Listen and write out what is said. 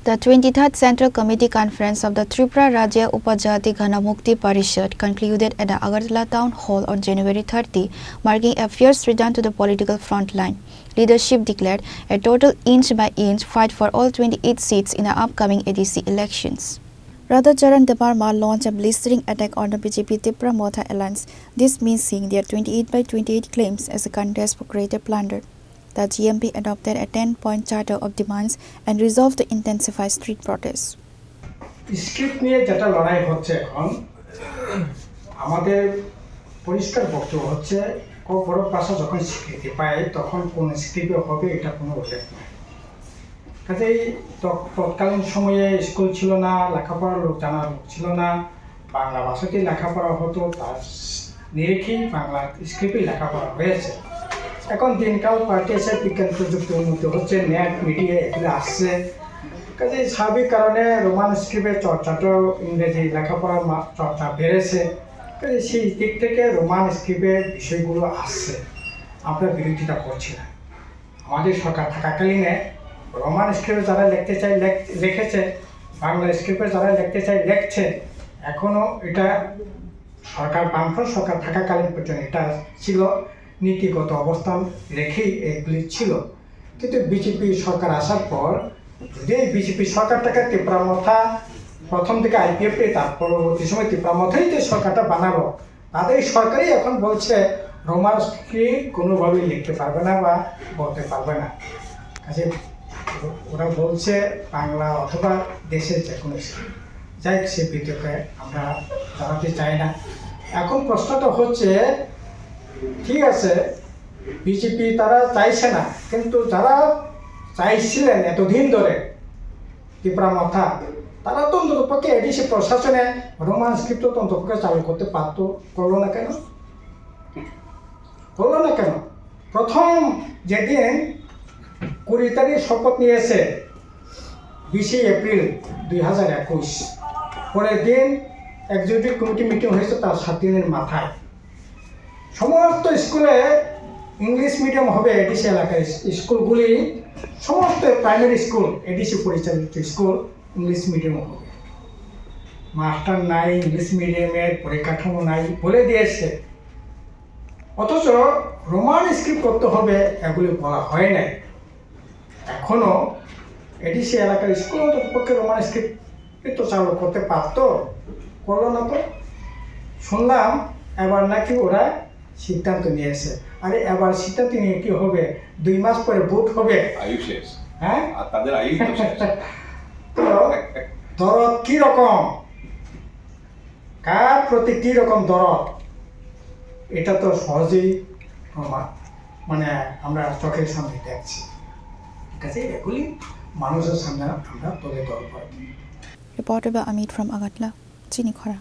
The 23rd Central Committee Conference of the Tripura Rajya Upajati Ghanamukti Parishad concluded at the Agartala Town Hall on January 30, marking a fierce return to the political front line. Leadership declared a total inch-by-inch fight for all 28 seats in the upcoming ADC elections. Radha Charan Debarma launched a blistering attack on the BJP Tripura Motha alliance. This means seeing their 28/28 claims as a contest for greater plunder. The GMP adopted a 10-point charter of demands and resolved to intensify street protests. Script নিয়ে যেটা লড়াই হচ্ছে এখন আমাদের পরিষ্কার বক্তব্য হচ্ছে বড় ভাষা যখন স্বীকৃতি পায় তখন কোন স্ক্রিপ্টে হবে এটা কোনো উল্লেখ নেই। কাজেই তৎকালীন সময়ে স্কুল ছিল না, লেখাপড়ার লোক জানার লোক ছিল না, বাংলা ভাষাতেই লেখাপড়া হতো, তার নিরিখেই বাংলা স্ক্রিপ্টেই লেখাপড়া হয়েছে। এখন দিনকাল পাল্টেছে, বিজ্ঞান প্রযুক্তি উন্নতি হচ্ছে, নেট মিডিয়া এগুলো আসছে, কাজে স্বাভাবিক কারণে রোমান স্ক্রিপ্টের চর্চাটাও ইংরেজি লেখাপড়ার চর্চা বেড়েছে। কাজে সেই দিক থেকে রোমান স্ক্রিপ্টের বিষয়গুলো আসছে, আমরা বিরোধিতা করছি না। আমাদের সরকার থাকাকালীনে রোমান স্ক্রিপ্টে যারা লিখতে চাই লিখেছে, বাংলা স্ক্রিপ্টে যারা লিখতে চাই লিখছে। এখনও এটা সরকার বামফ্রন্ট সরকার থাকাকালীন পর্যন্ত এটা ছিল, নীতিগত অবস্থান রেখেই এগুলি ছিল। কিন্তু বিজেপি সরকার আসার পর যদি বিজেপি সরকারটাকে ত্রিপুরা মথা প্রথম থেকে IPF তার পরবর্তী সময় ত্রিপুরা মথাই যে সরকারটা বানাবো, তাদের সরকারই এখন বলছে রোমান স্ক্রিপ্ট কোনোভাবেই লিখতে পারবে না বা বলতে পারবে না। কাজে ওরা বলছে বাংলা অথবা দেশের যে কোনো স্ক্রিপ্ট, যাই সে বিতর্কে আমরা জানাতে চাই না। এখন প্রশ্নটা হচ্ছে, ঠিক আছে বিজেপি তারা চাইছে না, কিন্তু যারা চাইছিলেন এতদিন ধরে ত্রিপুরা মথা, তারা তো অন্ততপক্ষে এডিসি প্রশাসনে রোমান স্ক্রিপ্ট তো অন্ততপক্ষে চালু করতে পারত, করলো না কেন? প্রথম যেদিন 20 তারিখ শপথ নিয়েছে 20 এপ্রিল 2021, পরের দিন এক্সিকিউটিভ কমিটি মিটিং হয়েছে তার 7 দিনের মাথায়। সমস্ত স্কুলে ইংলিশ মিডিয়াম হবে, এডিসি এলাকার স্কুলগুলি সমস্ত প্রাইমারি স্কুল এডিসি পরিচালিত স্কুল ইংলিশ মিডিয়াম হবে। মাস্টার নাই, ইংলিশ মিডিয়ামের পরিকাঠামো নাই বলে দিয়েছে, অথচ রোমান স্ক্রিপ্ট করতে হবে এগুলি বলা হয় নাই। এখনও এডিসি এলাকার স্কুল পক্ষে রোমান স্ক্রিপ্ট তো চালু করতে পারত, করলো না তো। শুনলাম এবার নাকি ওরা সিদ্ধান্ত নিয়েছে। আরে এবার সিদ্ধান্ত নিয়ে কি হবে? 2 মাস পরে ভোট হবে। হ্যাঁ, তো দরদ কি রকম, কার প্রতি কি রকম দরদ, এটা তো সহজেই মানে আমরা চোখের সামনে দেখছি। কাজে এগুলি মানুষের সামনে আমরা তুলে ধরব। Reported by Amit from Agartala, Chini Khora.